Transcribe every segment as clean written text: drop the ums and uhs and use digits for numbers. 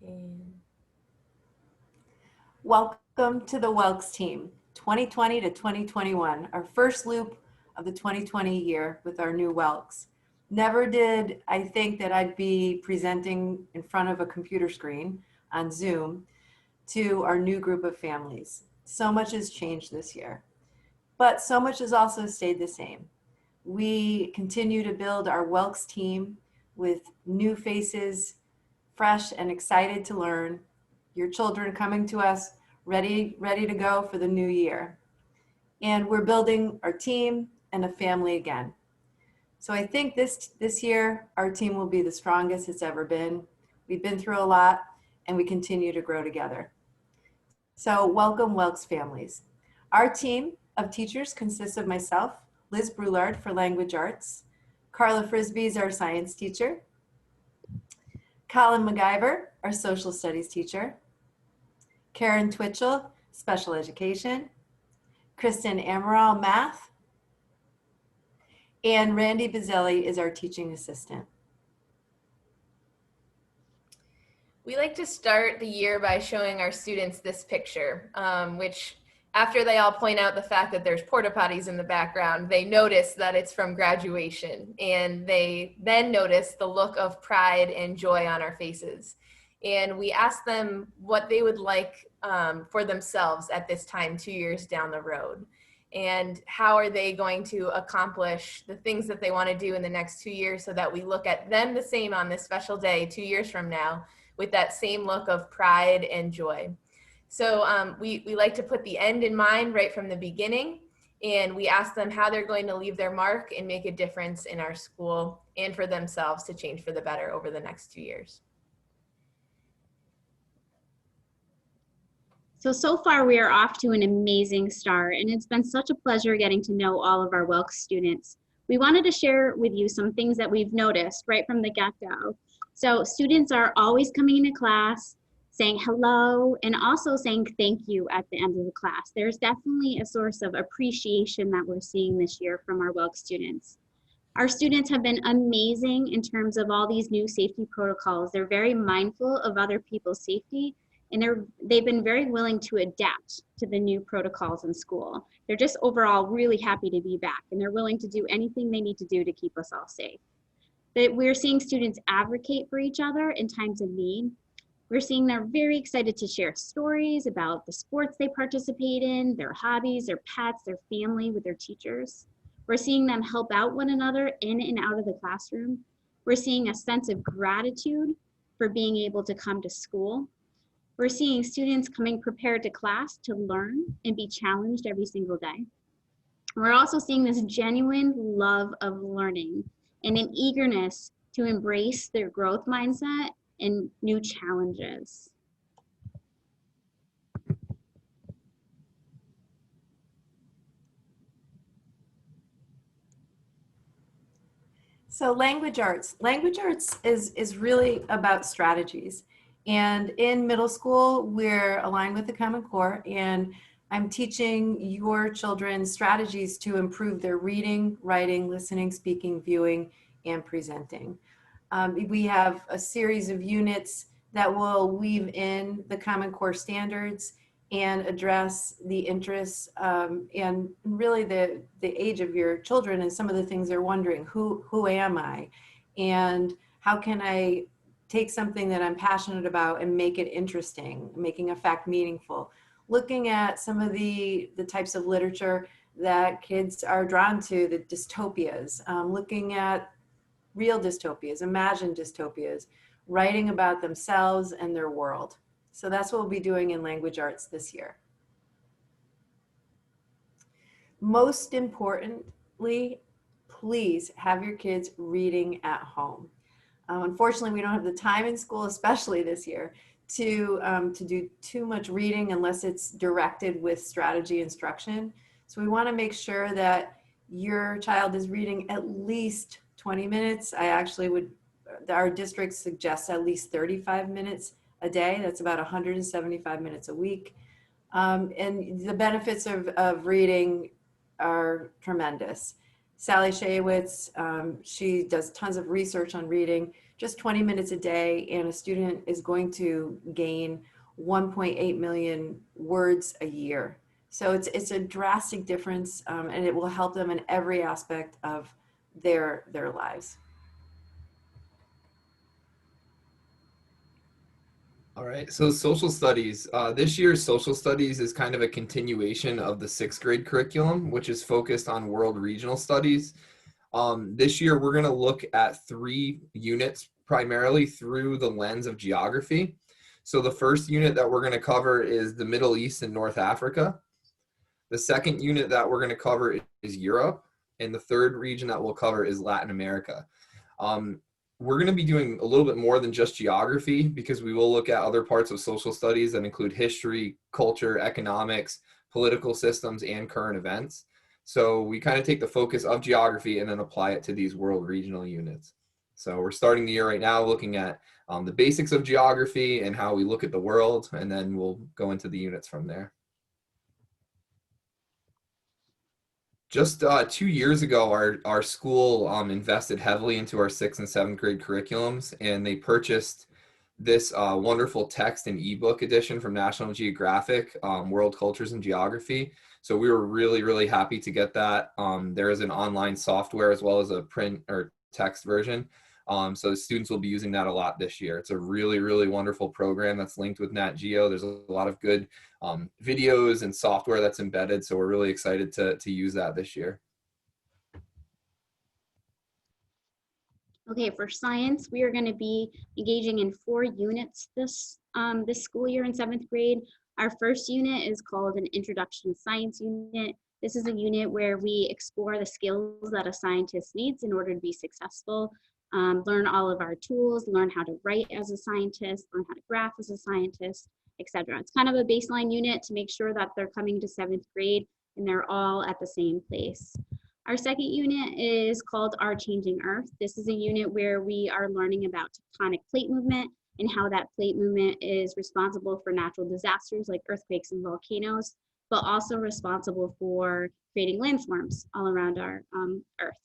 And welcome to the Whelks team, 2020 to 2021, our first loop of the 2020 year with our new Whelks. Never did I think that I'd be presenting in front of a computer screen on Zoom to our new group of families. So much has changed this year, but so much has also stayed the same. We continue to build our Whelks team with new faces, fresh and excited to learn. Your children coming to us ready to go for the new year. And we're building our team and a family again. So I think this year, our team will be the strongest it's ever been. We've been through a lot and we continue to grow together. So welcome, Whelks families. Our team of teachers consists of myself, Liz Brulard for Language Arts, Carla Frisbee is our science teacher, Colin MacGyver, our social studies teacher, Karen Twitchell, special education, Kristen Amaral, math, and Randy Bazzelli is our teaching assistant. We like to start the year by showing our students this picture, which after they all point out the fact that there's porta potties in the background, they notice that it's from graduation, and they then notice the look of pride and joy on our faces. And we ask them what they would like for themselves at this time 2 years down the road. And how are they going to accomplish the things that they want to do in the next 2 years so that we look at them the same on this special day 2 years from now with that same look of pride and joy. So we like to put the end in mind right from the beginning, and we ask them how they're going to leave their mark and make a difference in our school and for themselves to change for the better over the next 2 years. So far we are off to an amazing start, and it's been such a pleasure getting to know all of our Whelks students. We wanted to share with you some things that we've noticed right from the get-go. So students are always coming into class, saying hello, and also saying thank you at the end of the class. There's definitely a source of appreciation that we're seeing this year from our Whelks students. Our students have been amazing in terms of all these new safety protocols. They're very mindful of other people's safety, and they've been very willing to adapt to the new protocols in school. They're just overall really happy to be back, and they're willing to do anything they need to do to keep us all safe. But we're seeing students advocate for each other in times of need. We're seeing they're very excited to share stories about the sports they participate in, their hobbies, their pets, their family with their teachers. We're seeing them help out one another in and out of the classroom. We're seeing a sense of gratitude for being able to come to school. We're seeing students coming prepared to class to learn and be challenged every single day. We're also seeing this genuine love of learning and an eagerness to embrace their growth mindset and new challenges. So language arts is really about strategies. And in middle school, we're aligned with the Common Core, and I'm teaching your children strategies to improve their reading, writing, listening, speaking, viewing, and presenting. We have a series of units that will weave in the Common Core standards and address the interests and really the age of your children and some of the things they're wondering, who am I? And how can I take something that I'm passionate about and make it interesting, making a fact meaningful? Looking at some of the types of literature that kids are drawn to, the dystopias, looking at real dystopias, imagined dystopias, writing about themselves and their world. So that's what we'll be doing in language arts this year. Most importantly, please have your kids reading at home. Unfortunately, we don't have the time in school, especially this year, to do too much reading unless it's directed with strategy instruction. So we want to make sure that your child is reading at least 20 minutes. Our district suggests at least 35 minutes a day. That's about 175 minutes a week. And the benefits of reading are tremendous. Sally Shayewitz, she does tons of research on reading. just 20 minutes a day, and a student is going to gain 1.8 million words a year. So it's a drastic difference, and it will help them in every aspect of their lives. All right, so social studies. This year's social studies is kind of a continuation of the sixth grade curriculum, which is focused on world regional studies. This year, we're going to look at 3 units primarily through the lens of geography. So the first unit that we're going to cover is the Middle East and North Africa. The second unit that we're going to cover is Europe. And the third region that we'll cover is Latin America. We're going to be doing a little bit more than just geography, because we will look at other parts of social studies that include history, culture, economics, political systems, and current events. So we kind of take the focus of geography and then apply it to these world regional units. So we're starting the year right now looking at the basics of geography and how we look at the world, and then we'll go into the units from there. Just 2 years ago, our school invested heavily into our 6th and 7th grade curriculums, and they purchased this wonderful text and ebook edition from National Geographic, World Cultures and Geography. So we were really, really happy to get that. There is an online software as well as a print or text version. So the students will be using that a lot this year. It's a really, really wonderful program that's linked with Nat Geo. There's a lot of good videos and software that's embedded. So we're really excited to use that this year. Okay, for science, we are going to be engaging in 4 units this school year in 7th grade. Our first unit is called an Introduction to Science unit. This is a unit where we explore the skills that a scientist needs in order to be successful, learn all of our tools, learn how to write as a scientist, learn how to graph as a scientist, etc. It's kind of a baseline unit to make sure that they're coming to 7th grade and they're all at the same place. Our second unit is called Our Changing Earth. This is a unit where we are learning about tectonic plate movement and how that plate movement is responsible for natural disasters like earthquakes and volcanoes, but also responsible for creating landforms all around our Earth.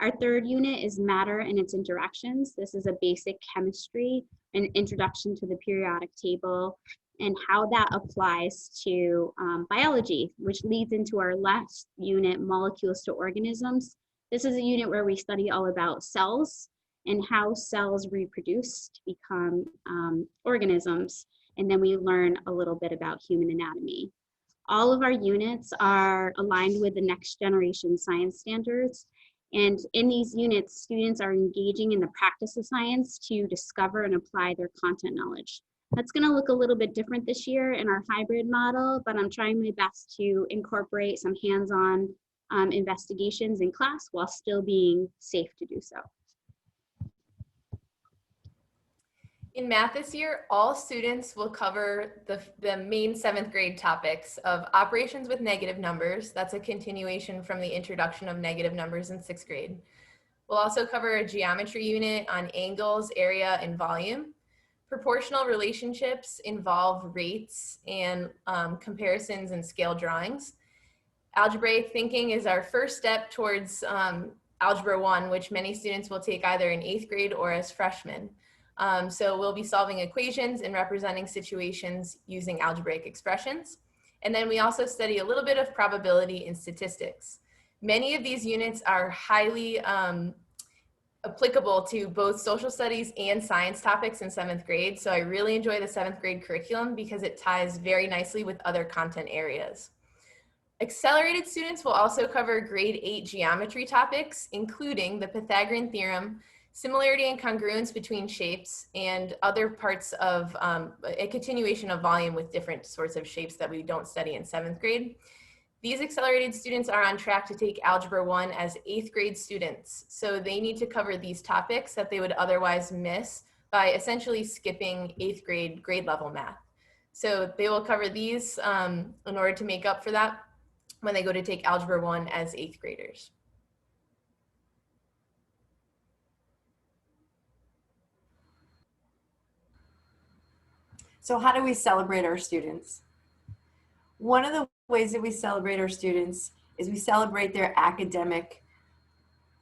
Our third unit is Matter and its interactions. This is a basic chemistry, an introduction to the periodic table, and how that applies to biology, which leads into our last unit, Molecules to Organisms. This is a unit where we study all about cells and how cells reproduce to become organisms. And then we learn a little bit about human anatomy. All of our units are aligned with the next generation science standards. And in these units, students are engaging in the practice of science to discover and apply their content knowledge. That's going to look a little bit different this year in our hybrid model, but I'm trying my best to incorporate some hands-on investigations in class while still being safe to do so. In math this year, all students will cover the main 7th grade topics of operations with negative numbers. That's a continuation from the introduction of negative numbers in 6th grade. We'll also cover a geometry unit on angles, area, and volume. Proportional relationships involve rates and comparisons and scale drawings. Algebraic thinking is our first step towards Algebra 1, which many students will take either in 8th grade or as freshmen. So we'll be solving equations and representing situations using algebraic expressions. And then we also study a little bit of probability and statistics. Many of these units are highly applicable to both social studies and science topics in 7th grade. So I really enjoy the 7th grade curriculum because it ties very nicely with other content areas. Accelerated students will also cover grade 8 geometry topics, including the Pythagorean theorem, similarity and congruence between shapes, and other parts of a continuation of volume with different sorts of shapes that we don't study in 7th grade. These accelerated students are on track to take Algebra 1 as 8th grade students. So they need to cover these topics that they would otherwise miss by essentially skipping 8th grade level math. So they will cover these in order to make up for that when they go to take Algebra 1 as 8th graders. So how do we celebrate our students? One of the ways that we celebrate our students is we celebrate their academic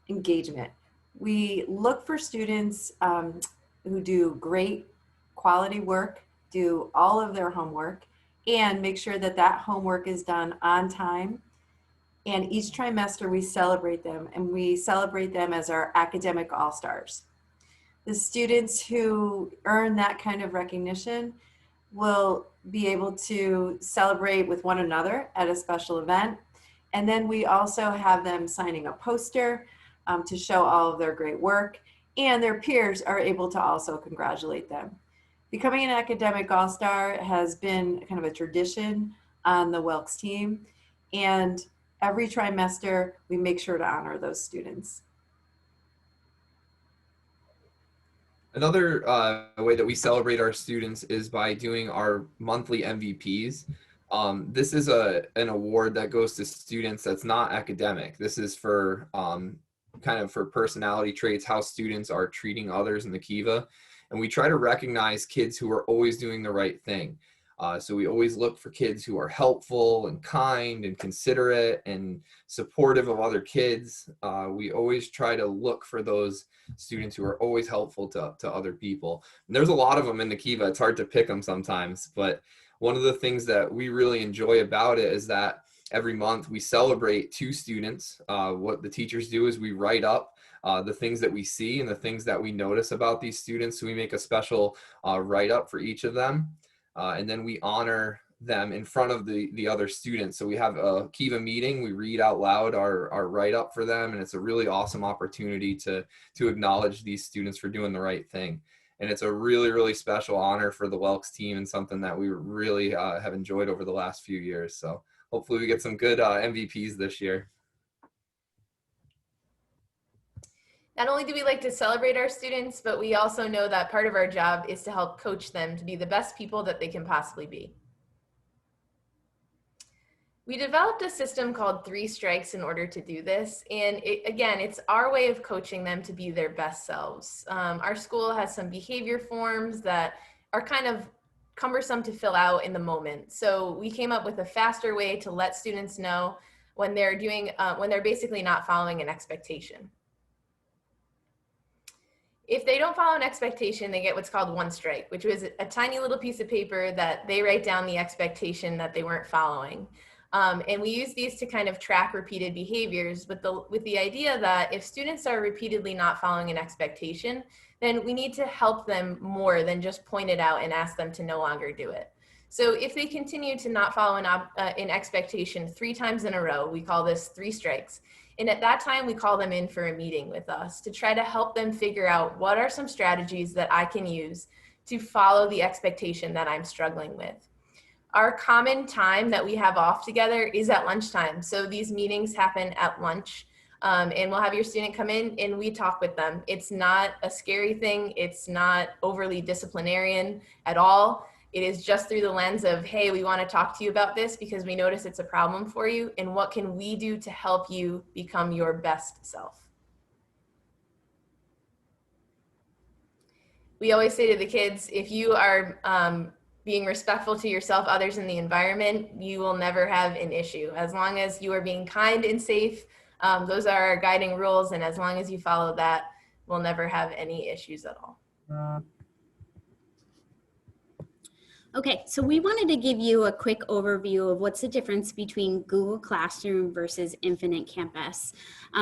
engagement. We look for students who do great quality work, do all of their homework, and make sure that that homework is done on time. And each trimester we celebrate them, and we celebrate them as our academic all-stars. The students who earn that kind of recognition will be able to celebrate with one another at a special event. And then we also have them signing a poster to show all of their great work, and their peers are able to also congratulate them. Becoming an academic all-star has been kind of a tradition on the Whelks team, and every trimester we make sure to honor those students. Another way that we celebrate our students is by doing our monthly MVPs. This is an award that goes to students that's not academic. This is for kind of for personality traits, how students are treating others in the Kiva. And we try to recognize kids who are always doing the right thing. So we always look for kids who are helpful and kind and considerate and supportive of other kids. We always try to look for those students who are always helpful to other people. And there's a lot of them in the Kiva. It's hard to pick them sometimes, but one of the things that we really enjoy about it is that every month we celebrate 2 students. What the teachers do is we write up the things that we see and the things that we notice about these students. So we make a special write-up for each of them. And then we honor them in front of the other students. So we have a Kiva meeting, we read out loud our write-up for them, and it's a really awesome opportunity to acknowledge these students for doing the right thing. And it's a really, really special honor for the Whelks team and something that we really have enjoyed over the last few years. So hopefully we get some good MVPs this year. Not only do we like to celebrate our students, but we also know that part of our job is to help coach them to be the best people that they can possibly be. We developed a system called 3 Strikes in order to do this. And again, it's our way of coaching them to be their best selves. Our school has some behavior forms that are kind of cumbersome to fill out in the moment. So we came up with a faster way to let students know when they're basically not following an expectation. If they don't follow an expectation, they get what's called 1 strike, which was a tiny little piece of paper that they write down the expectation that they weren't following. And we use these to kind of track repeated behaviors with the idea that if students are repeatedly not following an expectation, then we need to help them more than just point it out and ask them to no longer do it. So if they continue to not follow an expectation 3 times in a row, we call this 3 strikes. And at that time, we call them in for a meeting with us to try to help them figure out what are some strategies that I can use to follow the expectation that I'm struggling with. Our common time that we have off together is at lunchtime. So these meetings happen at lunch, and we'll have your student come in and we talk with them. It's not a scary thing. It's not overly disciplinarian at all. It is just through the lens of, hey, we want to talk to you about this because we notice it's a problem for you, and what can we do to help you become your best self? We always say to the kids, if you are being respectful to yourself, others, and the environment, you will never have an issue. As long as you are being kind and safe, those are our guiding rules, and as long as you follow that, we'll never have any issues at all. Okay, so we wanted to give you a quick overview of what's the difference between Google Classroom versus Infinite Campus.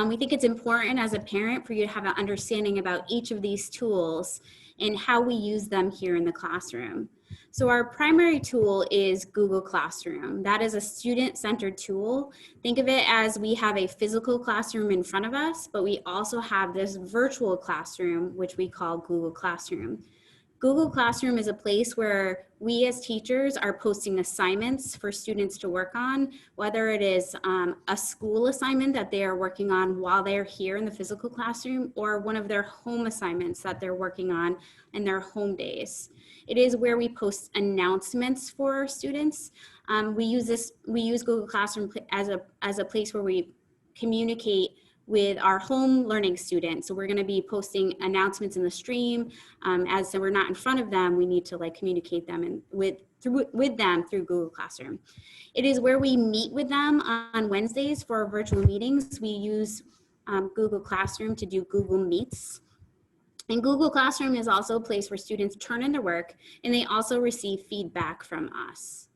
We think it's important as a parent for you to have an understanding about each of these tools and how we use them here in the classroom. So our primary tool is Google Classroom. That is a student-centered tool. Think of it as we have a physical classroom in front of us, but we also have this virtual classroom, which we call Google Classroom. Google Classroom is a place where we as teachers are posting assignments for students to work on, whether it is a school assignment that they are working on while they're here in the physical classroom, or one of their home assignments that they're working on in their home days. It is where we post announcements for our students. We use Google Classroom as a place where we communicate with our home learning students. So we're gonna be posting announcements in the stream. As so we're not in front of them, we need to communicate them with them through Google Classroom. It is where we meet with them on Wednesdays for our virtual meetings. We use Google Classroom to do Google Meets. And Google Classroom is also a place where students turn in their work and they also receive feedback from us.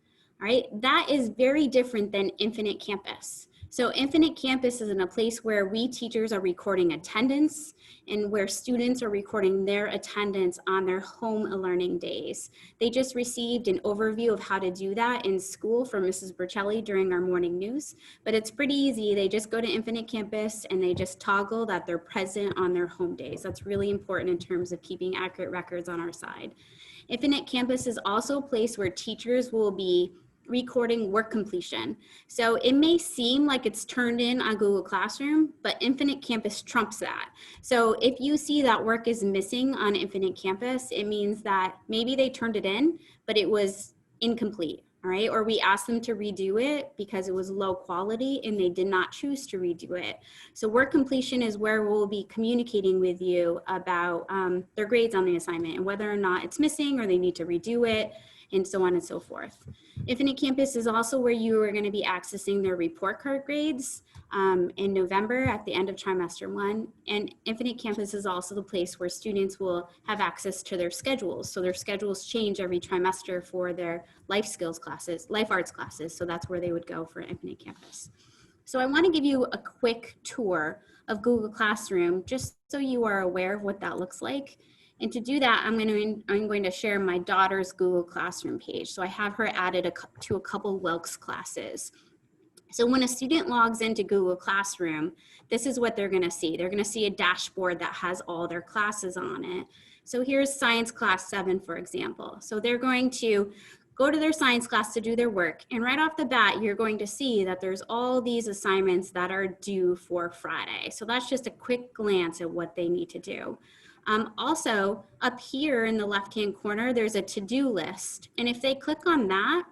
All right, that is very different than Infinite Campus. So Infinite Campus is in a place where we teachers are recording attendance and where students are recording their attendance on their home learning days. They just received an overview of how to do that in school from Mrs. Bercelli during our morning news, but it's pretty easy. They just go to Infinite Campus and they just toggle that they're present on their home days. That's really important in terms of keeping accurate records on our side. Infinite Campus is also a place where teachers will be recording work completion. So it may seem like it's turned in on Google Classroom, but Infinite Campus trumps that. So if you see that work is missing on Infinite Campus, it means that maybe they turned it in, but it was incomplete, all right? Or we asked them to redo it because it was low quality and they did not choose to redo it. So work completion is where we'll be communicating with you about their grades on the assignment and whether or not it's missing or they need to redo it, and so on and so forth. Infinite Campus is also where you are going to be accessing their report card grades in November at the end of trimester 1. And Infinite Campus is also the place where students will have access to their schedules. So their schedules change every trimester for their life skills classes, life arts classes. So that's where they would go for Infinite Campus. So I want to give you a quick tour of Google Classroom just so you are aware of what that looks like. And to do that, I'm going to share my daughter's Google Classroom page. So I have her added to a couple Whelks classes. So when a student logs into Google Classroom, this is what they're going to see. They're going to see a dashboard that has all their classes on it. So here's Science Class 7, for example. So they're going to go to their science class to do their work. And right off the bat, you're going to see that there's all these assignments that are due for Friday. So that's just a quick glance at what they need to do. Also, up here in the left-hand corner, there's a to-do list. And if they click on that,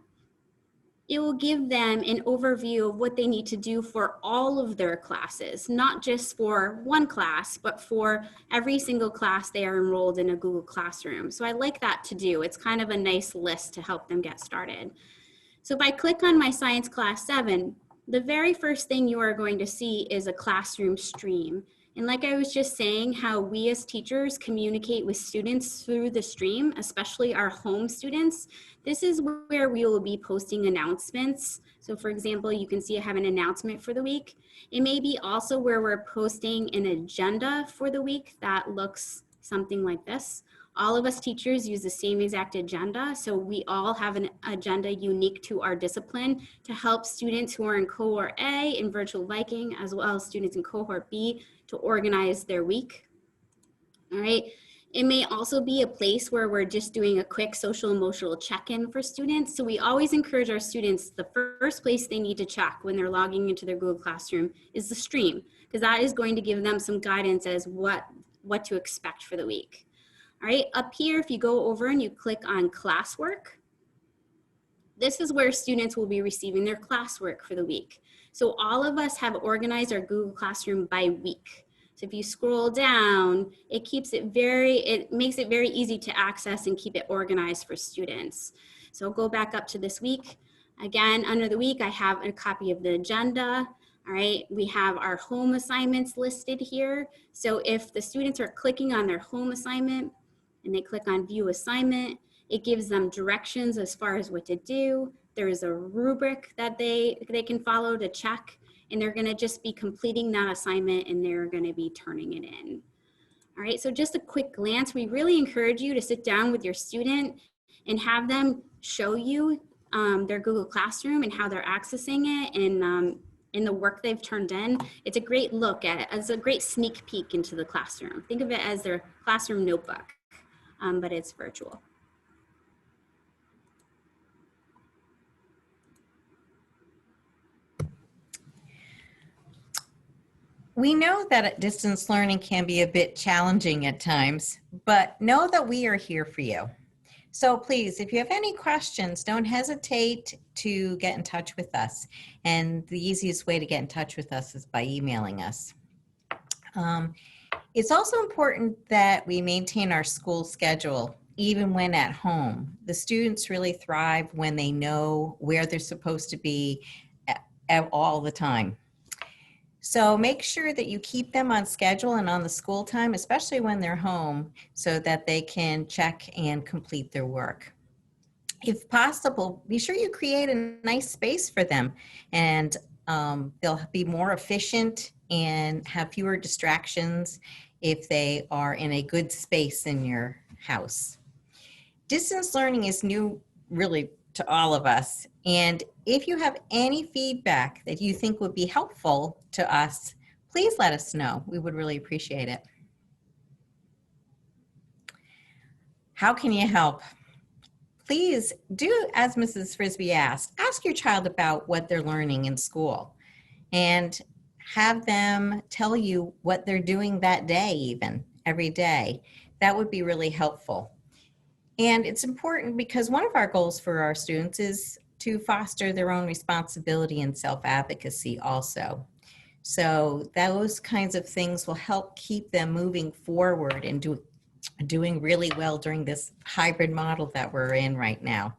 it will give them an overview of what they need to do for all of their classes, not just for one class, but for every single class they are enrolled in a Google Classroom. So I like that to do. It's kind of a nice list to help them get started. So if I click on my Science Class 7, the very first thing you are going to see is a classroom stream. And like I was just saying, how we as teachers communicate with students through the stream, especially our home students, this is where we will be posting announcements. So for example, you can see I have an announcement for the week. It may be also where we're posting an agenda for the week that looks something like this. All of us teachers use the same exact agenda, so we all have an agenda unique to our discipline to help students who are in cohort A in virtual Viking, as well as students in cohort B, to organize their week. All right. It may also be a place where we're just doing a quick social emotional check-in for students. So we always encourage our students, the first place they need to check when they're logging into their Google Classroom is the stream, because that is going to give them some guidance as what to expect for the week. All right, up here, if you go over and you click on classwork, this is where students will be receiving their classwork for the week. So all of us have organized our Google Classroom by week. So if you scroll down, it makes it very easy to access and keep it organized for students. So I'll go back up to this week. Again, under the week, I have a copy of the agenda. All right, we have our home assignments listed here. So if the students are clicking on their home assignment and they click on view assignment, it gives them directions as far as what to do. There is a rubric that they can follow to check, and they're gonna just be completing that assignment and they're gonna be turning it in. All right, so just a quick glance, we really encourage you to sit down with your student and have them show you their Google Classroom and how they're accessing it and in the work they've turned in. It's a great look at it, as a great sneak peek into the classroom. Think of it as their classroom notebook, but it's virtual. We know that distance learning can be a bit challenging at times, but know that we are here for you. So please, if you have any questions, don't hesitate to get in touch with us. And the easiest way to get in touch with us is by emailing us. It's also important that we maintain our school schedule, even when at home. The students really thrive when they know where they're supposed to be all the time. So make sure that you keep them on schedule and on the school time, especially when they're home, so that they can check and complete their work. If possible, be sure you create a nice space for them, and they'll be more efficient and have fewer distractions if they are in a good space in your house. Distance learning is new, really, to all of us. And if you have any feedback that you think would be helpful to us, please let us know. We would really appreciate it. How can you help? Please do, as Mrs. Frisbee asked, ask your child about what they're learning in school and have them tell you what they're doing that day, even every day. That would be really helpful. And it's important because one of our goals for our students is to foster their own responsibility and self-advocacy also. So those kinds of things will help keep them moving forward and doing really well during this hybrid model that we're in right now.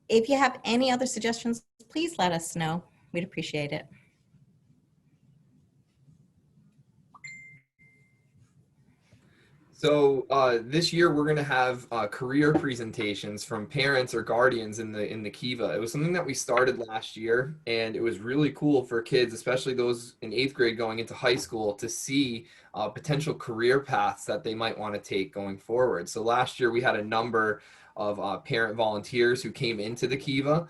If you have any other suggestions, please let us know. We'd appreciate it. So this year we're going to have career presentations from parents or guardians in the Kiva. It was something that we started last year, and it was really cool for kids, especially those in 8th grade going into high school, to see potential career paths that they might want to take going forward. So last year we had a number of parent volunteers who came into the Kiva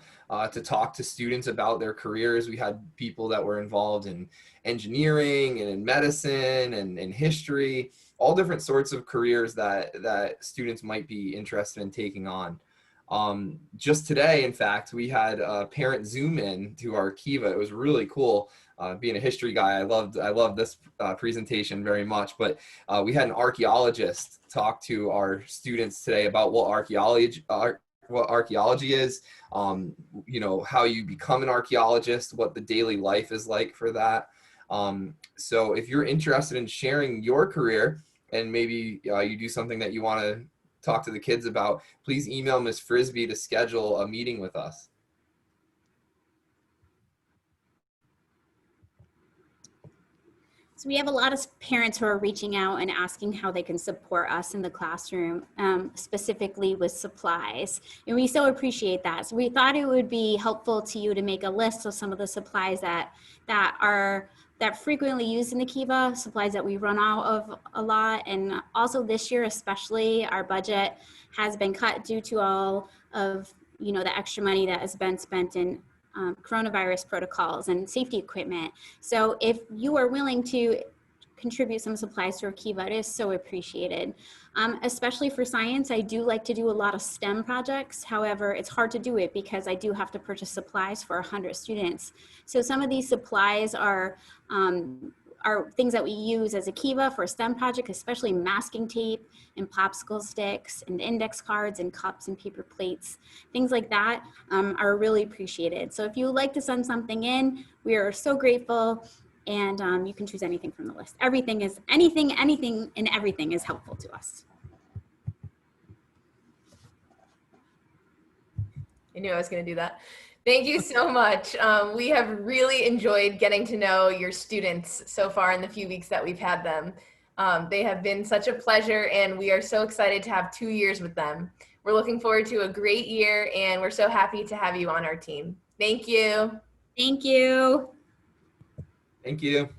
to talk to students about their careers. We had people that were involved in engineering and in medicine and in history, all different sorts of careers that students might be interested in taking on. Just today, in fact, we had a parent Zoom in to our Kiva. It was really cool. Being a history guy, I loved this presentation very much. But we had an archaeologist talk to our students today about what archaeology is, you know, how you become an archaeologist, what the daily life is like for that. So if you're interested in sharing your career, and maybe you do something that you want to talk to the kids about, please email Ms. Frisbee to schedule a meeting with us. So we have a lot of parents who are reaching out and asking how they can support us in the classroom, specifically with supplies. And we so appreciate that. So we thought it would be helpful to you to make a list of some of the supplies that frequently used in the Kiva, supplies that we run out of a lot. And also this year, especially, our budget has been cut due to all of, you know, the extra money that has been spent in coronavirus protocols and safety equipment. So if you are willing to contribute some supplies to our Kiva, it is so appreciated. Especially for science, I do like to do a lot of STEM projects. However, it's hard to do it because I do have to purchase supplies for 100 students. So some of these supplies are things that we use as a Kiva for a STEM project, especially masking tape and popsicle sticks and index cards and cups and paper plates. Things like that are really appreciated. So if you would like to send something in, we are so grateful, and you can choose anything from the list. Anything and everything is helpful to us. I knew I was going to do that. Thank you so much. We have really enjoyed getting to know your students so far in the few weeks that we've had them. They have been such a pleasure, and we are so excited to have 2 years with them. We're looking forward to a great year, and we're so happy to have you on our team. Thank you. Thank you. Thank you.